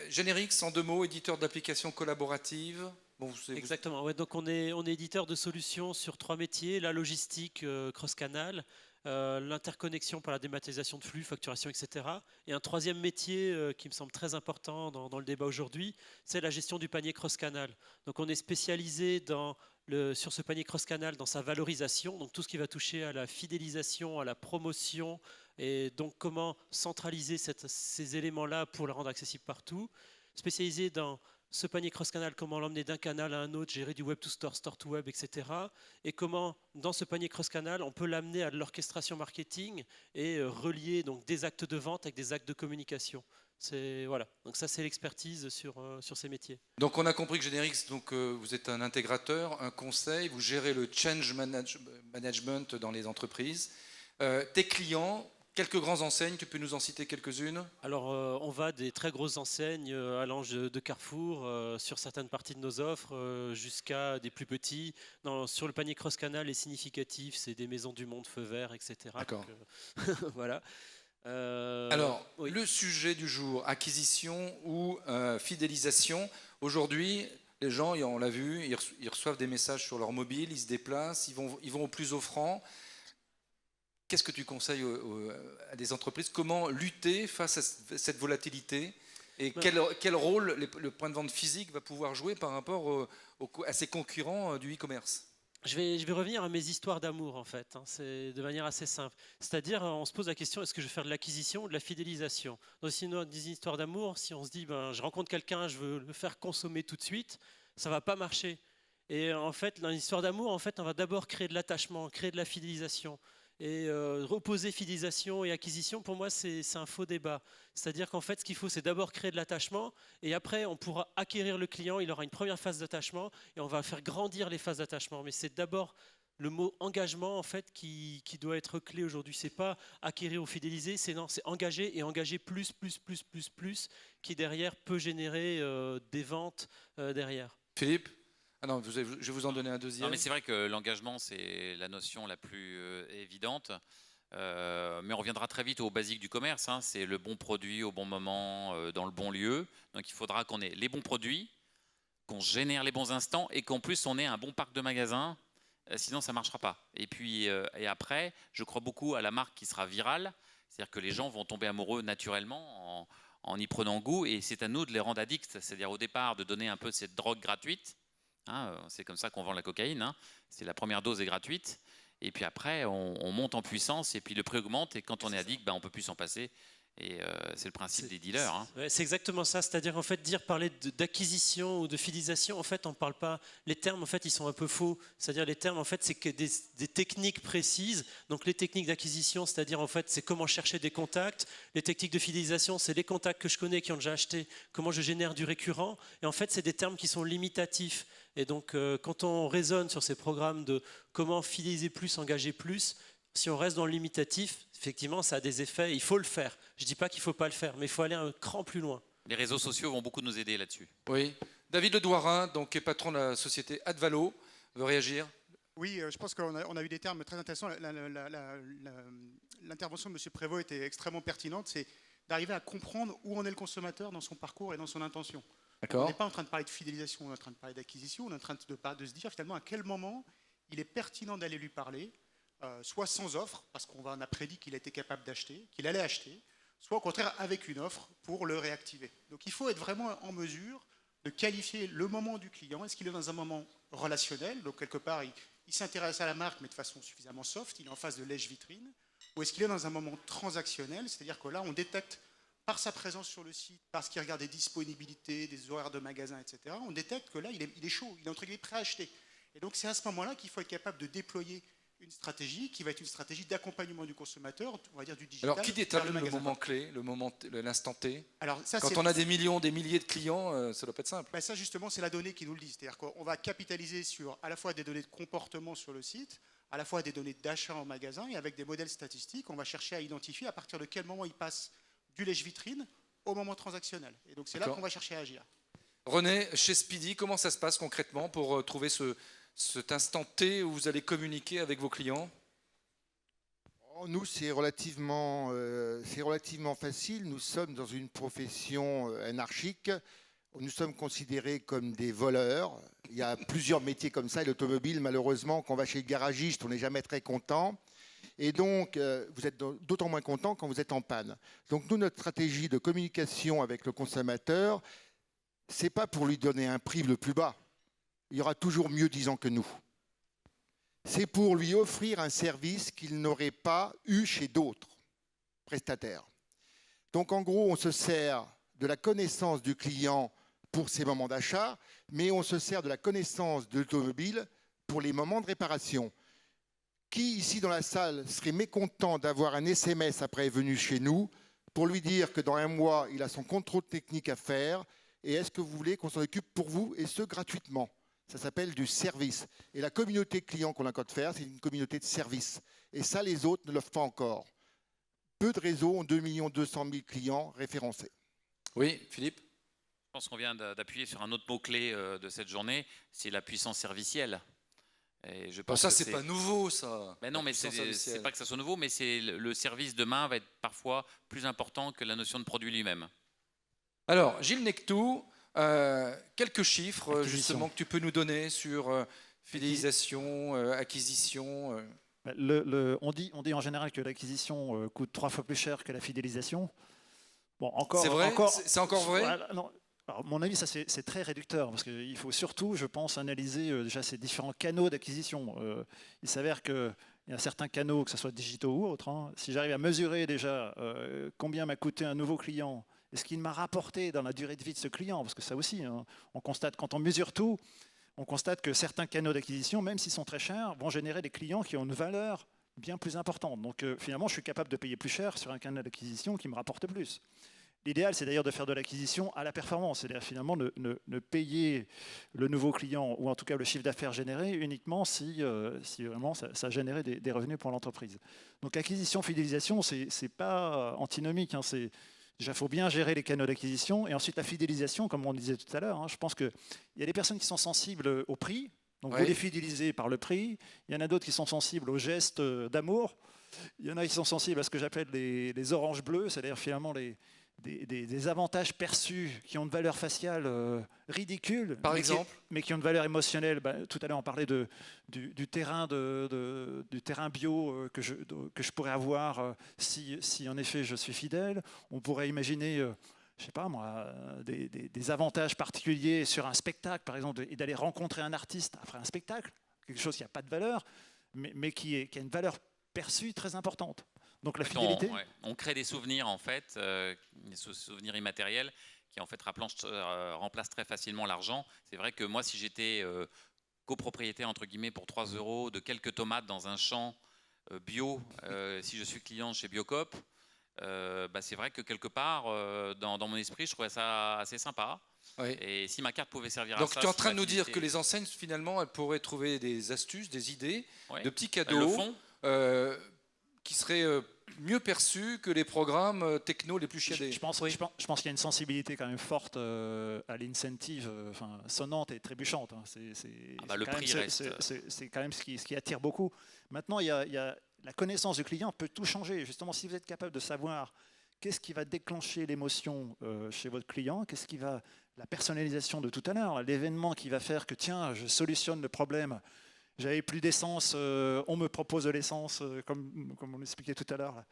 Générix, en 2 mots, éditeur d'applications collaboratives. Bon, Exactement, ouais, donc on est éditeur de solutions sur 3 métiers, la logistique cross-canal, l'interconnexion par la dématérialisation de flux, facturation, etc. Et un 3e métier qui me semble très important dans le débat aujourd'hui, c'est la gestion du panier cross-canal. Donc on est spécialisé sur ce panier cross-canal dans sa valorisation, donc tout ce qui va toucher à la fidélisation, à la promotion, et donc comment centraliser ces éléments-là pour les rendre accessibles partout. Spécialisé dans ce panier cross-canal, comment l'emmener d'un canal à un autre, gérer du web to store, store to web, etc. Et comment, dans ce panier cross-canal, on peut l'amener à de l'orchestration marketing et relier donc, des actes de vente avec des actes de communication. Voilà. Donc ça, c'est l'expertise sur ces métiers. Donc on a compris que Générix, vous êtes un intégrateur, un conseil, vous gérez le change management dans les entreprises. Tes clients, quelques grandes enseignes, tu peux nous en citer quelques-unes? Alors, on va des très grosses enseignes allant de Carrefour sur certaines parties de nos offres jusqu'à des plus petits. Sur le panier cross-canal, les significatifs, c'est des maisons du monde, feu vert, etc. D'accord. Donc, voilà. Alors, oui. Le sujet du jour, acquisition ou fidélisation. Aujourd'hui, les gens, on l'a vu, ils reçoivent des messages sur leur mobile, ils se déplacent, ils vont au plus offrant. Qu'est-ce que tu conseilles à des entreprises? Comment lutter face à cette volatilité? Et quel rôle le point de vente physique va pouvoir jouer par rapport à ses concurrents du e-commerce? Je vais revenir à mes histoires d'amour, en fait. C'est de manière assez simple. C'est-à-dire, on se pose la question, est-ce que je vais faire de l'acquisition ou de la fidélisation? Dans des histoires d'amour, si on se dit, je rencontre quelqu'un, je veux le faire consommer tout de suite, ça ne va pas marcher. Et en fait, dans l'histoire d'amour, en fait, on va d'abord créer de l'attachement, créer de la fidélisation. Et reposer fidélisation et acquisition, pour moi, c'est un faux débat. C'est-à-dire qu'en fait, ce qu'il faut, c'est d'abord créer de l'attachement, et après, on pourra acquérir le client, il aura une première phase d'attachement, et on va faire grandir les phases d'attachement. Mais c'est d'abord le mot engagement, en fait, qui doit être clé aujourd'hui. C'est pas acquérir ou fidéliser, c'est engager, et engager plus, qui derrière peut générer des ventes derrière. Philippe? Ah non, je vais vous en donner un deuxième. Non, mais c'est vrai que l'engagement, c'est la notion la plus évidente. Mais on reviendra très vite aux basiques du commerce. C'est le bon produit au bon moment, dans le bon lieu. Donc il faudra qu'on ait les bons produits, qu'on génère les bons instants et qu'en plus on ait un bon parc de magasins. Sinon, ça ne marchera pas. Et puis, et après, je crois beaucoup à la marque qui sera virale. C'est-à-dire que les gens vont tomber amoureux naturellement en y prenant goût. Et c'est à nous de les rendre addicts. C'est-à-dire au départ de donner un peu cette drogue gratuite. C'est comme ça qu'on vend la cocaïne. C'est la première dose est gratuite. Et puis après, on monte en puissance et puis le prix augmente. Et quand on est addict, on ne peut plus s'en passer. Et c'est le principe des dealers. Ouais, c'est exactement ça. C'est-à-dire en fait parler d'acquisition ou de fidélisation, en fait on ne parle pas. Les termes en fait ils sont un peu faux. C'est-à-dire les termes en fait c'est que des techniques précises. Donc les techniques d'acquisition, c'est-à-dire en fait c'est comment chercher des contacts. Les techniques de fidélisation, c'est les contacts que je connais qui ont déjà acheté. Comment je génère du récurrent. Et en fait c'est des termes qui sont limitatifs. Et donc quand on raisonne sur ces programmes de comment fidéliser plus, engager plus. Si on reste dans le limitatif, effectivement, ça a des effets. Il faut le faire. Je ne dis pas qu'il ne faut pas le faire, mais il faut aller un cran plus loin. Les réseaux sociaux vont beaucoup nous aider là-dessus. Oui. David Ledouarin, qui est patron de la société Advalo, veut réagir. Oui, je pense qu'on a eu des termes très intéressants. L'intervention de M. Prévost était extrêmement pertinente. C'est d'arriver à comprendre où en est le consommateur dans son parcours et dans son intention. On n'est pas en train de parler de fidélisation, on est en train de parler d'acquisition, on est en train de se dire finalement à quel moment il est pertinent d'aller lui parler. Soit sans offre, parce qu'on a prédit qu'il était capable d'acheter, qu'il allait acheter, soit au contraire avec une offre pour le réactiver. Donc il faut être vraiment en mesure de qualifier le moment du client. Est-ce qu'il est dans un moment relationnel, donc quelque part il s'intéresse à la marque mais de façon suffisamment soft, il est en face de lèche-vitrine, ou est-ce qu'il est dans un moment transactionnel, c'est-à-dire que là on détecte par sa présence sur le site, parce qu'il regarde des disponibilités, des horaires de magasins, etc., on détecte que là il est chaud, il est entre guillemets prêt à acheter. Et donc c'est à ce moment-là qu'il faut être capable de déployer une stratégie qui va être une stratégie d'accompagnement du consommateur, on va dire du digital. Alors, qui détermine le moment clé, l'instant T? Alors, ça, quand on a des milliers de clients, ça doit pas être simple. Ça, justement, c'est la donnée qui nous le dit. C'est-à-dire qu'on va capitaliser sur à la fois des données de comportement sur le site, à la fois des données d'achat en magasin, et avec des modèles statistiques, on va chercher à identifier à partir de quel moment il passe du lèche-vitrine au moment transactionnel. Et donc, c'est là qu'on va chercher à agir. René, chez Speedy, comment ça se passe concrètement pour trouver cet instant T où vous allez communiquer avec vos clients? Nous, c'est relativement facile. Nous sommes dans une profession anarchique. Nous sommes considérés comme des voleurs. Il y a plusieurs métiers comme ça. Et l'automobile, malheureusement, quand on va chez le garagiste, on n'est jamais très content. Et donc, vous êtes d'autant moins content quand vous êtes en panne. Donc, nous, notre stratégie de communication avec le consommateur, ce n'est pas pour lui donner un prix le plus bas. Il y aura toujours mieux disant que nous. C'est pour lui offrir un service qu'il n'aurait pas eu chez d'autres prestataires. Donc, en gros, on se sert de la connaissance du client pour ses moments d'achat, mais on se sert de la connaissance de l'automobile pour les moments de réparation. Qui, ici dans la salle, serait mécontent d'avoir un SMS après venu chez nous pour lui dire que dans un mois, il a son contrôle technique à faire et est-ce que vous voulez qu'on s'en occupe pour vous et ce gratuitement? Ça s'appelle du service. Et la communauté client qu'on a qu'à faire, c'est une communauté de service. Et ça, les autres ne l'offrent pas encore. Peu de réseaux ont 2 200 000 clients référencés. Oui, Philippe? Je pense qu'on vient d'appuyer sur un autre mot-clé de cette journée, c'est la puissance servicielle. Et je pense ça, c'est pas nouveau, ça. Ben non, mais c'est pas que ça soit nouveau, mais le service demain va être parfois plus important que la notion de produit lui-même. Alors, Gilles Nectou, quelques chiffres justement que tu peux nous donner sur fidélisation, acquisition. On dit en général que l'acquisition coûte 3 fois plus cher que la fidélisation. Bon, c'est vrai. C'est encore vrai. Non. Alors, à mon avis, ça c'est très réducteur parce qu'il faut surtout, je pense, analyser déjà ces différents canaux d'acquisition. Il s'avère qu'il y a certains canaux, que ce soit digitaux ou autres. Si j'arrive à mesurer déjà combien m'a coûté un nouveau client et ce qu'il m'a rapporté dans la durée de vie de ce client, parce que ça aussi, on constate, quand on mesure tout, on constate que certains canaux d'acquisition, même s'ils sont très chers, vont générer des clients qui ont une valeur bien plus importante. Donc finalement, je suis capable de payer plus cher sur un canal d'acquisition qui me rapporte plus. L'idéal, c'est d'ailleurs de faire de l'acquisition à la performance, c'est-à-dire finalement ne payer le nouveau client, ou en tout cas le chiffre d'affaires généré, uniquement si vraiment ça générait des revenus pour l'entreprise. Donc acquisition, fidélisation, c'est pas antinomique. Déjà, il faut bien gérer les canaux d'acquisition. Et ensuite, la fidélisation, comme on disait tout à l'heure, je pense qu'il y a des personnes qui sont sensibles au prix. Donc, vous les fidélisez par le prix. Il y en a d'autres qui sont sensibles aux gestes d'amour. Il y en a qui sont sensibles à ce que j'appelle les oranges bleues, c'est-à-dire finalement des avantages perçus qui ont une valeur faciale ridicule, par exemple, mais qui ont une valeur émotionnelle. Tout à l'heure, on parlait du terrain bio que je pourrais avoir si en effet je suis fidèle. On pourrait imaginer, je sais pas moi, des avantages particuliers sur un spectacle, par exemple, et d'aller rencontrer un artiste après un spectacle, quelque chose qui n'a pas de valeur, mais qui a une valeur perçue très importante. Donc la fidélité. On crée des souvenirs en fait, des souvenirs immatériels qui en fait remplacent très facilement l'argent. C'est vrai que moi, si j'étais copropriétaire entre guillemets pour 3 € de quelques tomates dans un champ bio, si je suis client chez Biocop, c'est vrai que quelque part dans mon esprit, je trouvais ça assez sympa. Oui. Et si ma carte pouvait servir donc à ça. Donc tu es en train de nous dire que les enseignes finalement, elles pourraient trouver des astuces, des idées, de petits cadeaux. Elles le font. Qui seraient mieux perçus que les programmes techno les plus chiadés. Je pense qu'il y a une sensibilité quand même forte à l'incentive, sonnante et trébuchante. Le prix reste. C'est quand même ce qui attire beaucoup. Maintenant, il y a la connaissance du client peut tout changer. Justement, si vous êtes capable de savoir qu'est-ce qui va déclencher l'émotion chez votre client, qu'est-ce qui va, la personnalisation de tout à l'heure, l'événement qui va faire que tiens, je solutionne le problème. J'avais plus d'essence, on me propose de l'essence, comme on l'expliquait tout à l'heure,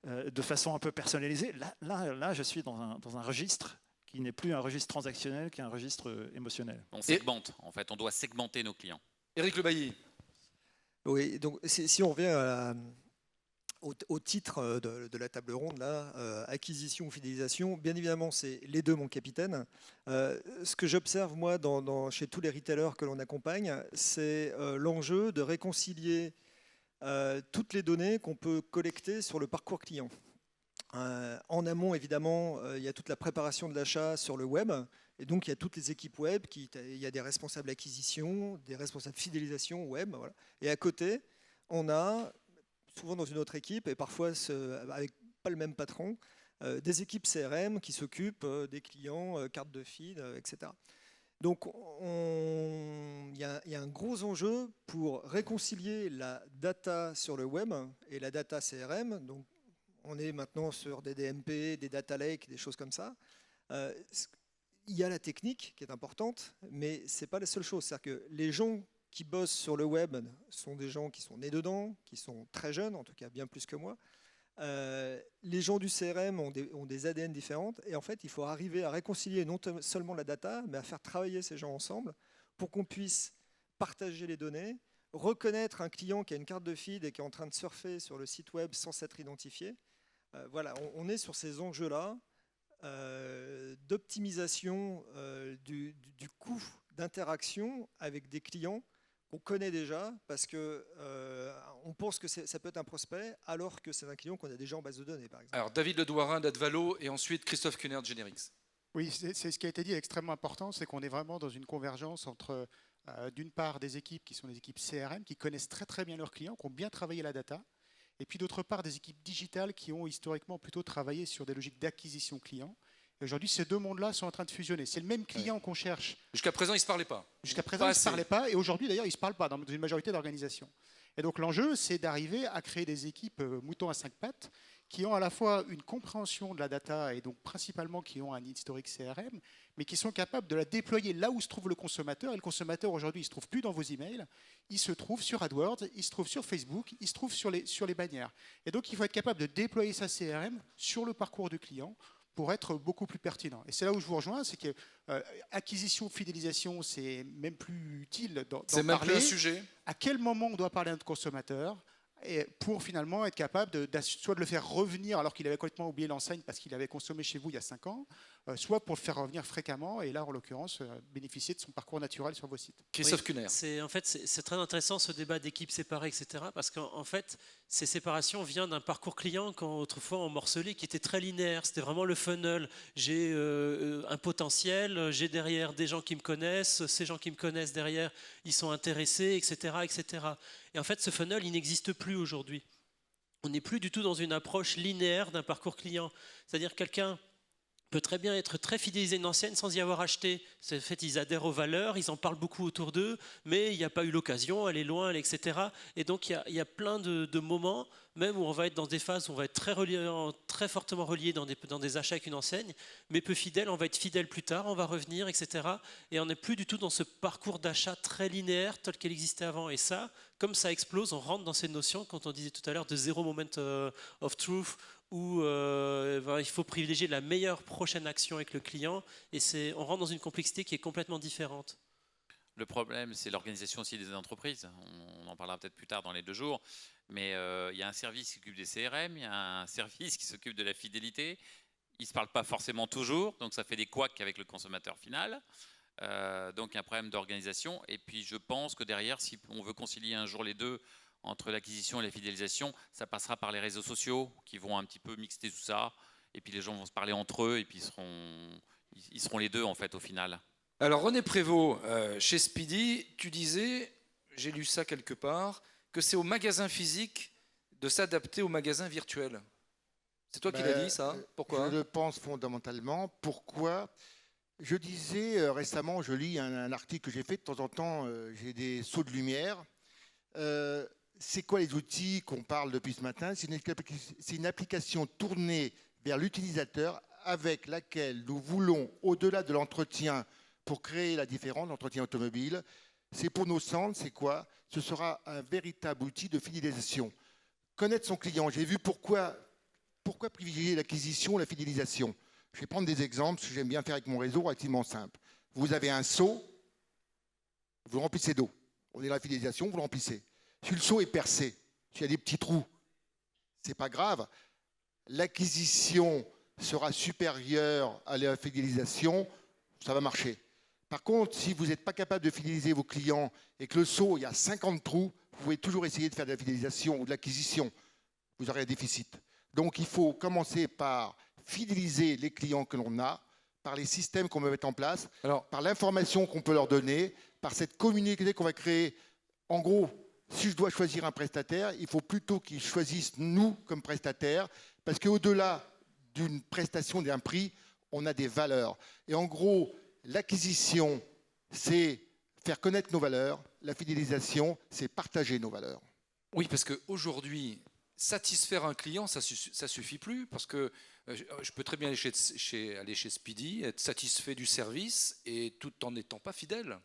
de façon un peu personnalisée. Là, je suis dans un registre qui n'est plus un registre transactionnel, qui est un registre émotionnel. On segmente, en fait, on doit segmenter nos clients. Éric Le Bailly. Oui, donc si on revient au titre de la table ronde, là, acquisition ou fidélisation, bien évidemment, c'est les deux, mon capitaine. Ce que j'observe, moi, chez tous les retailers que l'on accompagne, c'est l'enjeu de réconcilier toutes les données qu'on peut collecter sur le parcours client. En amont, évidemment, il y a toute la préparation de l'achat sur le web. Et donc, il y a toutes les équipes web, il y a des responsables acquisition, des responsables fidélisation web. Voilà. Et à côté, on a souvent dans une autre équipe, et parfois avec pas le même patron, des équipes CRM qui s'occupent des clients, cartes de feed, etc. Donc, il y a un gros enjeu pour réconcilier la data sur le web et la data CRM. Donc, on est maintenant sur des DMP, des data lakes, des choses comme ça. Il y a la technique qui est importante, mais ce n'est pas la seule chose. C'est-à-dire que les gens qui bossent sur le web sont des gens qui sont nés dedans, qui sont très jeunes, en tout cas bien plus que moi. Les gens du CRM ont des ADN différentes et en fait, il faut arriver à réconcilier non seulement la data, mais à faire travailler ces gens ensemble pour qu'on puisse partager les données, reconnaître un client qui a une carte de feed et qui est en train de surfer sur le site web sans s'être identifié. Voilà, on est sur ces enjeux-là d'optimisation du coût d'interaction avec des clients qu'on connaît déjà parce qu'on pense que ça peut être un prospect alors que c'est un client qu'on a déjà en base de données, par exemple. Alors, David Ledouarin d'Advalo et ensuite Christophe Kunert de Generix. Oui, c'est ce qui a été dit extrêmement important, c'est qu'on est vraiment dans une convergence entre, d'une part, des équipes qui sont des équipes CRM, qui connaissent très très bien leurs clients, qui ont bien travaillé la data, et puis d'autre part, des équipes digitales qui ont historiquement plutôt travaillé sur des logiques d'acquisition client. Et aujourd'hui, ces deux mondes-là sont en train de fusionner. C'est le même client qu'on cherche. Jusqu'à présent, ils ne se parlaient pas. Jusqu'à présent, ils ne se parlaient pas. Et aujourd'hui, d'ailleurs, ils ne se parlent pas dans une majorité d'organisations. Et donc, l'enjeu, c'est d'arriver à créer des équipes moutons à 5 pattes qui ont à la fois une compréhension de la data et donc principalement qui ont un historique CRM, mais qui sont capables de la déployer là où se trouve le consommateur. Et le consommateur, aujourd'hui, il ne se trouve plus dans vos emails. Il se trouve sur AdWords, il se trouve sur Facebook, il se trouve sur les bannières. Et donc, il faut être capable de déployer sa CRM sur le parcours du client pour être beaucoup plus pertinent. Et c'est là où je vous rejoins, c'est que acquisition, fidélisation, c'est même plus utile d'en parler. C'est même plus un sujet. À quel moment on doit parler à notre consommateur et pour finalement être capable soit de le faire revenir alors qu'il avait complètement oublié l'enseigne parce qu'il avait consommé chez vous il y a 5 ans, soit pour le faire revenir fréquemment et là, en l'occurrence, bénéficier de son parcours naturel sur vos sites. Christophe Kunert. C'est très intéressant ce débat d'équipes séparées, etc. Parce qu'en fait, ces séparations viennent d'un parcours client qu'autrefois on morcelait, qui était très linéaire. C'était vraiment le funnel. J'ai un potentiel, j'ai derrière des gens qui me connaissent, ces gens qui me connaissent derrière, ils sont intéressés, etc., etc. Et en fait, ce funnel, il n'existe plus aujourd'hui. On n'est plus du tout dans une approche linéaire d'un parcours client. C'est-à-dire quelqu'un peut très bien être très fidélisé à une enseigne sans y avoir acheté. En fait, ils adhèrent aux valeurs, ils en parlent beaucoup autour d'eux, mais il n'y a pas eu l'occasion, elle est loin, etc. Et donc, il y a plein de moments, même où on va être dans des phases où on va être très fortement relié dans des achats avec une enseigne, mais peu fidèle, on va être fidèle plus tard, on va revenir, etc. Et on n'est plus du tout dans ce parcours d'achat très linéaire tel qu'il existait avant. Et ça, comme ça explose, on rentre dans ces notions, quand on disait tout à l'heure, de zéro moment of truth, où il faut privilégier la meilleure prochaine action avec le client, et on rentre dans une complexité qui est complètement différente. Le problème, c'est l'organisation aussi des entreprises. On en parlera peut-être plus tard dans les 2 jours, mais il y a un service qui s'occupe des CRM, il y a un service qui s'occupe de la fidélité. Ils ne se parlent pas forcément toujours, donc ça fait des couacs avec le consommateur final. Donc il y a un problème d'organisation, et puis je pense que derrière, si on veut concilier un jour les deux, entre l'acquisition et la fidélisation, ça passera par les réseaux sociaux qui vont un petit peu mixer tout ça, et puis les gens vont se parler entre eux, et puis ils seront les deux en fait au final. Alors René Prévost, chez Speedy, tu disais, j'ai lu ça quelque part, que c'est au magasin physique de s'adapter au magasin virtuel. C'est toi qui l'as dit ça? Pourquoi? Je le pense fondamentalement. Pourquoi? Je disais récemment, je lis un article que j'ai fait, de temps en temps j'ai des sauts de lumière. C'est quoi les outils qu'on parle depuis ce matin? C'est une application tournée vers l'utilisateur avec laquelle nous voulons, au-delà de l'entretien pour créer la différence, l'entretien automobile, c'est pour nos centres, c'est quoi? Ce sera un véritable outil de fidélisation. Connaître son client, j'ai vu pourquoi privilégier l'acquisition, la fidélisation. Je vais prendre des exemples, ce que j'aime bien faire avec mon réseau, relativement simple. Vous avez un seau, vous le remplissez d'eau. On est dans la fidélisation, vous le remplissez. Si le seau est percé, s'il y a des petits trous, ce n'est pas grave. L'acquisition sera supérieure à la fidélisation, ça va marcher. Par contre, si vous n'êtes pas capable de fidéliser vos clients et que le seau, il y a 50 trous, vous pouvez toujours essayer de faire de la fidélisation ou de l'acquisition. Vous aurez un déficit. Donc, il faut commencer par fidéliser les clients que l'on a, par les systèmes qu'on va mettre en place, par l'information qu'on peut leur donner, par cette communauté qu'on va créer. En gros, si je dois choisir un prestataire, il faut plutôt qu'ils choisissent nous comme prestataires, parce qu'au-delà d'une prestation, d'un prix, on a des valeurs. Et en gros, l'acquisition c'est faire connaître nos valeurs. La fidélisation, c'est partager nos valeurs. Oui, parce qu'aujourd'hui, satisfaire un client, ça ne suffit plus, parce que je peux très bien aller chez Speedy, être satisfait du service, et tout en n'étant pas fidèle.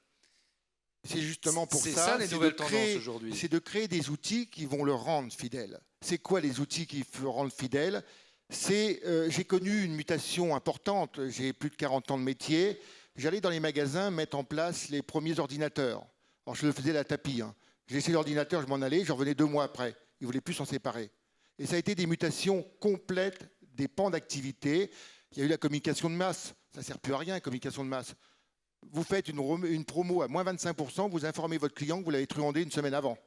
C'est justement pour ça les nouvelles tendances aujourd'hui. C'est de créer des outils qui vont le rendre fidèle. C'est quoi les outils qui le rendent fidèle? J'ai connu une mutation importante, j'ai plus de 40 ans de métier. J'allais dans les magasins mettre en place les premiers ordinateurs. Alors je le faisais à la tapis. J'ai laissé l'ordinateur, je m'en allais, j'en revenais 2 mois après. Ils ne voulaient plus s'en séparer. Et ça a été des mutations complètes des pans d'activité. Il y a eu la communication de masse. Ça ne sert plus à rien, la communication de masse. Vous faites une promo à moins 25%, vous informez votre client que vous l'avez truandé une semaine avant,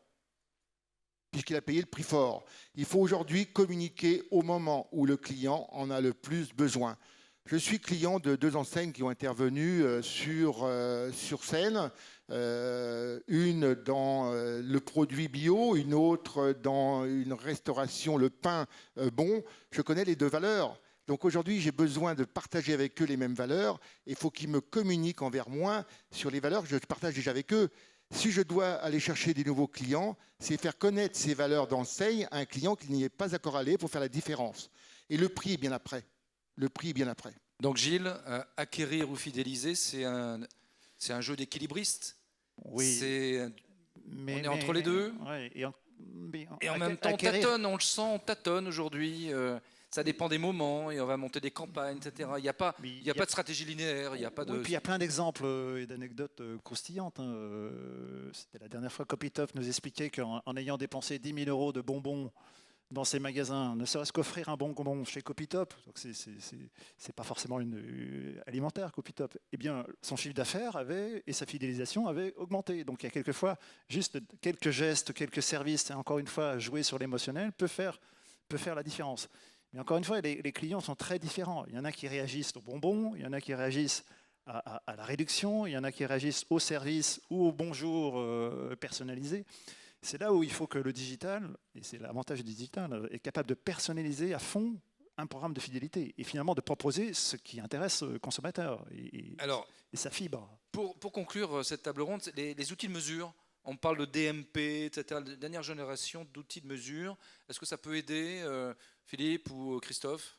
puisqu'il a payé le prix fort. Il faut aujourd'hui communiquer au moment où le client en a le plus besoin. Je suis client de 2 enseignes qui ont intervenu sur scène, une dans le produit bio, une autre dans une restauration, le pain bon. Je connais les 2 valeurs. Donc aujourd'hui, j'ai besoin de partager avec eux les mêmes valeurs. Il faut qu'ils me communiquent envers moi sur les valeurs que je partage déjà avec eux. Si je dois aller chercher des nouveaux clients, c'est faire connaître ces valeurs d'enseigne à un client qui n'y est pas encore allé pour faire la différence. Et le prix est bien après. Le prix est bien après. Donc Gilles, acquérir ou fidéliser, c'est un jeu d'équilibriste. Oui. On est entre les deux. Ouais, et en même temps, on tâtonne, on le sent, on tâtonne aujourd'hui. Ça dépend des moments, et on va monter des campagnes, etc. Il n'y a pas de stratégie linéaire. Il y a pas de... Oui, puis il y a plein d'exemples et d'anecdotes croustillantes. C'était la dernière fois Copytop nous expliquait qu'en ayant dépensé 10 000 € de bonbons dans ses magasins, ne serait-ce qu'offrir un bonbon chez Copytop, donc c'est pas forcément alimentaire Copytop, eh bien son chiffre d'affaires et sa fidélisation avaient augmenté. Donc il y a quelquefois juste quelques gestes, quelques services, et encore une fois jouer sur l'émotionnel peut faire la différence. Mais encore une fois, les clients sont très différents. Il y en a qui réagissent au bonbon, il y en a qui réagissent à la réduction, il y en a qui réagissent au service ou au bonjour personnalisé. C'est là où il faut que le digital, et c'est l'avantage du digital, est capable de personnaliser à fond un programme de fidélité et finalement de proposer ce qui intéresse le consommateur et sa fibre. Pour conclure cette table ronde, les outils de mesure. On parle de DMP, etc., la dernière génération d'outils de mesure. Est-ce que ça peut aider Philippe ou Christophe?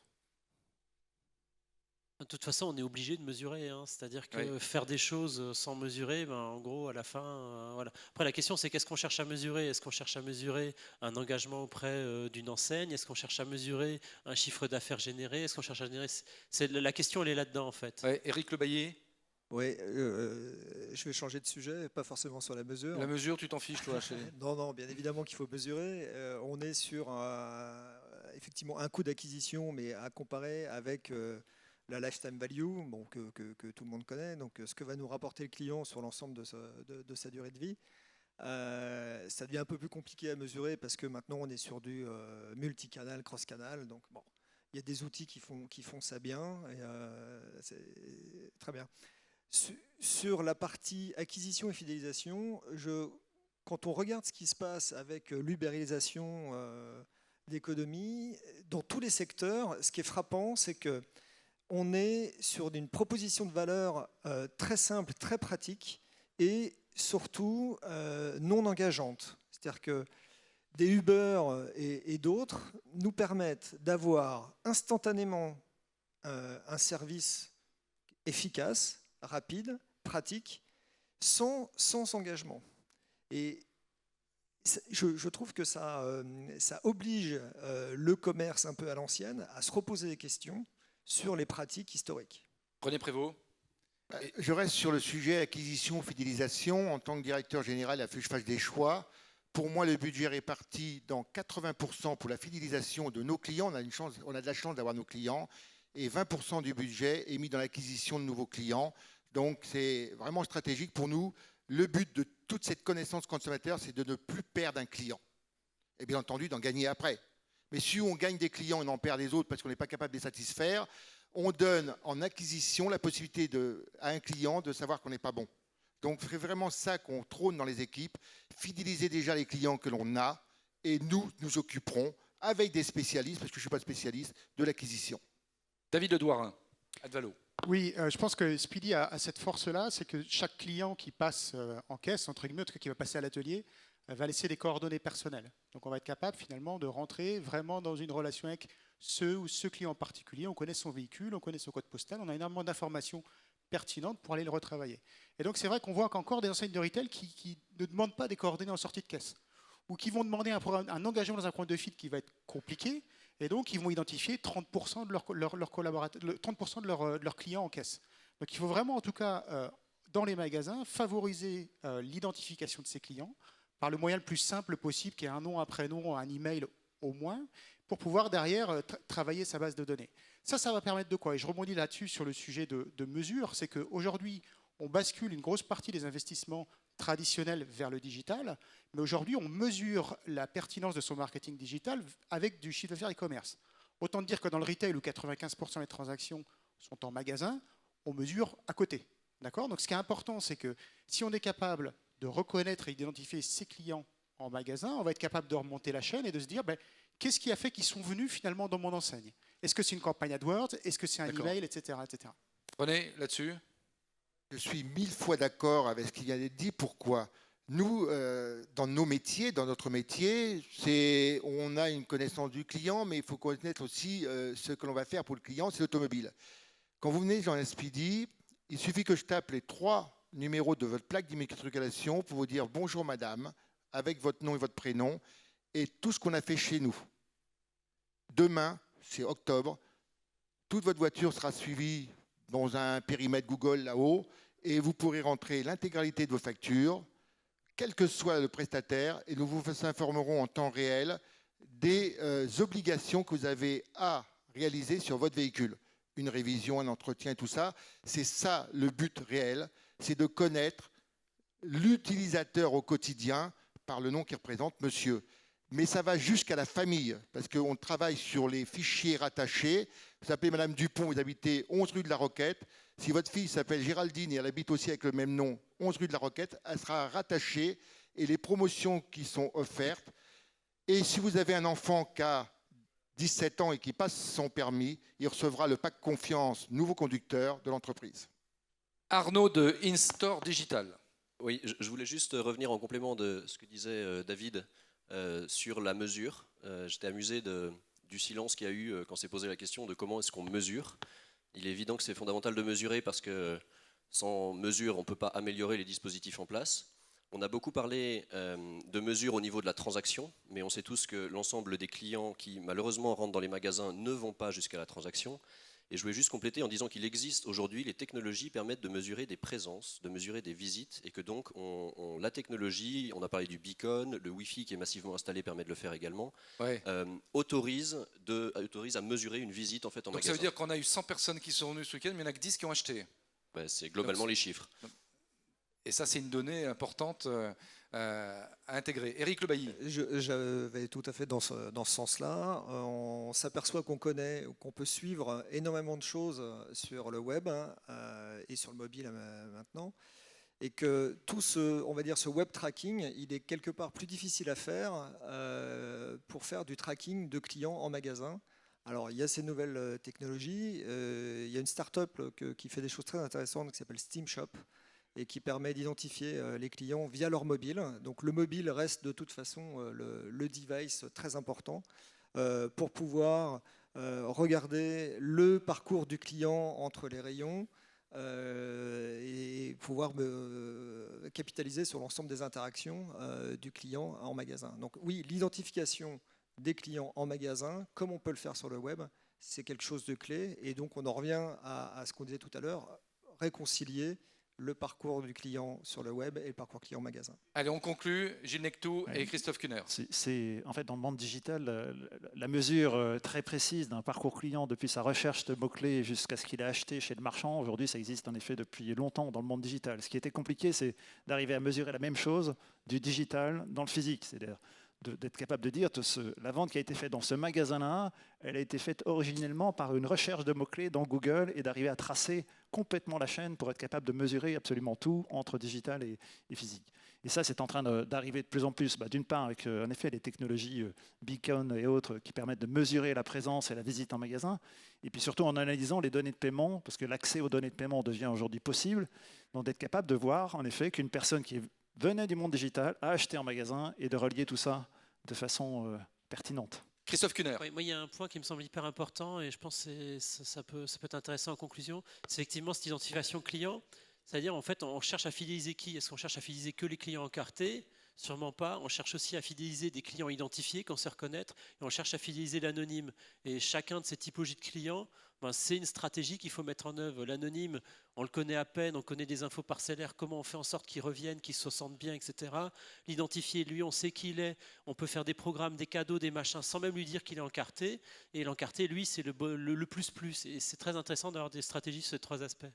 De toute façon, on est obligé de mesurer. C'est-à-dire que faire des choses sans mesurer, en gros, à la fin, voilà. Après, la question, c'est qu'est-ce qu'on cherche à mesurer? Est-ce qu'on cherche à mesurer un engagement auprès d'une enseigne? Est-ce qu'on cherche à mesurer un chiffre d'affaires généré? Est-ce qu'on cherche à générer... La question, elle est là-dedans, en fait. Éric Le Baillet. Oui, je vais changer de sujet, pas forcément sur la mesure. La mesure, tu t'en fiches, toi? Non, bien évidemment qu'il faut mesurer. On est sur effectivement un coût d'acquisition, mais à comparer avec la lifetime value, que tout le monde connaît, donc ce que va nous rapporter le client sur l'ensemble de sa durée de vie. Ça devient un peu plus compliqué à mesurer parce que maintenant on est sur du multicanal, cross-canal, donc bon, il y a des outils qui font ça bien, et c'est très bien. Sur la partie acquisition et fidélisation, quand on regarde ce qui se passe avec l'ubérisation d'économie, dans tous les secteurs, ce qui est frappant, c'est qu'on est sur une proposition de valeur très simple, très pratique et surtout non engageante. C'est-à-dire que des Uber et d'autres nous permettent d'avoir instantanément un service efficace, rapide, pratique, sans engagement. Et je trouve que ça oblige le commerce un peu à l'ancienne à se reposer des questions sur les pratiques historiques. René Prévost. Je reste sur le sujet acquisition, fidélisation. En tant que directeur général, il a fallu que je fasse des choix. Pour moi, le budget est réparti dans 80% pour la fidélisation de nos clients. On a de la chance d'avoir nos clients. Et 20% du budget est mis dans l'acquisition de nouveaux clients. Donc, c'est vraiment stratégique pour nous. Le but de toute cette connaissance consommateur, c'est de ne plus perdre un client. Et bien entendu, d'en gagner après. Mais si on gagne des clients et on en perd des autres parce qu'on n'est pas capable de les satisfaire, on donne en acquisition la possibilité à un client de savoir qu'on n'est pas bon. Donc, c'est vraiment ça qu'on trône dans les équipes. Fidéliser déjà les clients que l'on a et nous occuperons, avec des spécialistes, parce que je ne suis pas spécialiste, de l'acquisition. David Ledouarin, Advalo. Oui, je pense que Speedy a cette force-là, c'est que chaque client qui passe en caisse, entre guillemets, en tout cas qui va passer à l'atelier, va laisser des coordonnées personnelles. Donc on va être capable finalement de rentrer vraiment dans une relation avec ce client en particulier. On connaît son véhicule, on connaît son code postal, on a énormément d'informations pertinentes pour aller le retravailler. Et donc c'est vrai qu'on voit qu'encore des enseignes de retail qui ne demandent pas des coordonnées en sortie de caisse, ou qui vont demander un engagement dans un programme de FIT qui va être compliqué, et donc ils vont identifier 30% de leurs collaborateurs, 30% de leurs clients en caisse. Donc il faut vraiment, en tout cas, dans les magasins, favoriser l'identification de ces clients par le moyen le plus simple possible, qui est un nom, un prénom, un email au moins, pour pouvoir derrière travailler sa base de données. Ça va permettre de quoi? Et je rebondis là-dessus sur le sujet de mesure, c'est qu'aujourd'hui, on bascule une grosse partie des investissements traditionnels vers le digital, mais aujourd'hui, on mesure la pertinence de son marketing digital avec du chiffre d'affaires e-commerce. Autant dire que dans le retail, où 95% des transactions sont en magasin, on mesure à côté. D'accord? Donc ce qui est important, c'est que si on est capable de reconnaître et d'identifier ses clients en magasin, on va être capable de remonter la chaîne et de se dire qu'est-ce qui a fait qu'ils sont venus finalement dans mon enseigne? Est-ce que c'est une campagne AdWords? Est-ce que c'est un email, etc., etc. René, là-dessus? Je suis 1000 fois d'accord avec ce qu'il vient d'être dit. Pourquoi? Nous, dans nos métiers, dans notre métier, on a une connaissance du client, mais il faut connaître aussi ce que l'on va faire pour le client, c'est l'automobile. Quand vous venez dans un Speedy, il suffit que je tape les 3 numéros de votre plaque d'immatriculation pour vous dire bonjour madame, avec votre nom et votre prénom, et tout ce qu'on a fait chez nous. Demain, c'est octobre, toute votre voiture sera suivie dans un périmètre Google là-haut, et vous pourrez rentrer l'intégralité de vos factures, quel que soit le prestataire, et nous vous informerons en temps réel des obligations que vous avez à réaliser sur votre véhicule. Une révision, un entretien, tout ça, c'est ça le but réel, c'est de connaître l'utilisateur au quotidien par le nom qu'il représente, monsieur. Mais ça va jusqu'à la famille, parce qu'on travaille sur les fichiers rattachés. Vous s'appelez Madame Dupont, vous habitez 11 rue de la Roquette. Si votre fille s'appelle Géraldine et elle habite aussi avec le même nom, 11 rue de la Roquette, elle sera rattachée et les promotions qui sont offertes. Et si vous avez un enfant qui a 17 ans et qui passe son permis, il recevra le pack confiance nouveau conducteur de l'entreprise. Arnaud de InStore Digital. Oui, je voulais juste revenir en complément de ce que disait David sur la mesure. J'étais amusé du silence qu'il y a eu quand s'est posé la question de comment est-ce qu'on mesure. Il est évident que c'est fondamental de mesurer parce que sans mesure, on ne peut pas améliorer les dispositifs en place. On a beaucoup parlé de mesures au niveau de la transaction, mais on sait tous que l'ensemble des clients qui malheureusement rentrent dans les magasins ne vont pas jusqu'à la transaction. Et je voulais juste compléter en disant qu'il existe aujourd'hui, les technologies permettent de mesurer des présences, de mesurer des visites, et que donc la technologie, on a parlé du beacon, le Wi-Fi qui est massivement installé permet de le faire également, ouais. autorise à mesurer une visite en fait en donc magasin. Ça veut dire qu'on a eu 100 personnes qui sont venues ce week-end, mais il n'y en a que 10 qui ont acheté. Ouais, c'est globalement les chiffres. Et ça, c'est une donnée importante à intégrer. Éric Le Bailly. Je vais tout à fait dans ce sens-là. On s'aperçoit qu'on peut suivre énormément de choses sur le web et sur le mobile maintenant. Et que tout ce web tracking, il est quelque part plus difficile à faire pour faire du tracking de clients en magasin. Alors, il y a ces nouvelles technologies. Il y a une start-up qui fait des choses très intéressantes qui s'appelle Steam Shop et qui permet d'identifier les clients via leur mobile. Donc le mobile reste de toute façon le device très important pour pouvoir regarder le parcours du client entre les rayons et pouvoir capitaliser sur l'ensemble des interactions du client en magasin. Donc oui, l'identification des clients en magasin, comme on peut le faire sur le web, c'est quelque chose de clé. Et donc on en revient à ce qu'on disait tout à l'heure, réconcilier le parcours du client sur le web et le parcours client magasin. Allez, on conclut. Gilles Nectou et Christophe Kuhner. C'est en fait dans le monde digital la mesure très précise d'un parcours client depuis sa recherche de mots-clés jusqu'à ce qu'il a acheté chez le marchand. Aujourd'hui, ça existe en effet depuis longtemps dans le monde digital. Ce qui était compliqué, c'est d'arriver à mesurer la même chose du digital dans le physique, c'est-à-dire d'être capable de dire la vente qui a été faite dans ce magasin-là, elle a été faite originellement par une recherche de mots-clés dans Google et d'arriver à tracer complètement la chaîne pour être capable de mesurer absolument tout entre digital et physique. Et ça, c'est en train d'arriver de plus en plus, d'une part avec en effet les technologies Beacon et autres qui permettent de mesurer la présence et la visite en magasin, et puis surtout en analysant les données de paiement, parce que l'accès aux données de paiement devient aujourd'hui possible, donc d'être capable de voir en effet qu'une personne qui venait du monde digital a acheté en magasin et de relier tout ça de façon pertinente. Christophe Kuhner. Oui, moi, il y a un point qui me semble hyper important et je pense que ça peut être intéressant en conclusion, c'est effectivement cette identification client. C'est-à-dire, en fait, on cherche à fidéliser qui? Est-ce qu'on cherche à fidéliser que les clients encartés? Sûrement pas. On cherche aussi à fidéliser des clients identifiés qu'on sait reconnaître et on cherche à fidéliser l'anonyme. Et chacun de ces typologies de clients, c'est une stratégie qu'il faut mettre en œuvre. L'anonyme, on le connaît à peine, on connaît des infos parcellaires, comment on fait en sorte qu'il revienne, qu'il se sente bien, etc. L'identifié, lui, on sait qui il est, on peut faire des programmes, des cadeaux, des machins, sans même lui dire qu'il est encarté. Et l'encarté, lui, c'est le plus. Et c'est très intéressant d'avoir des stratégies sur ces trois aspects.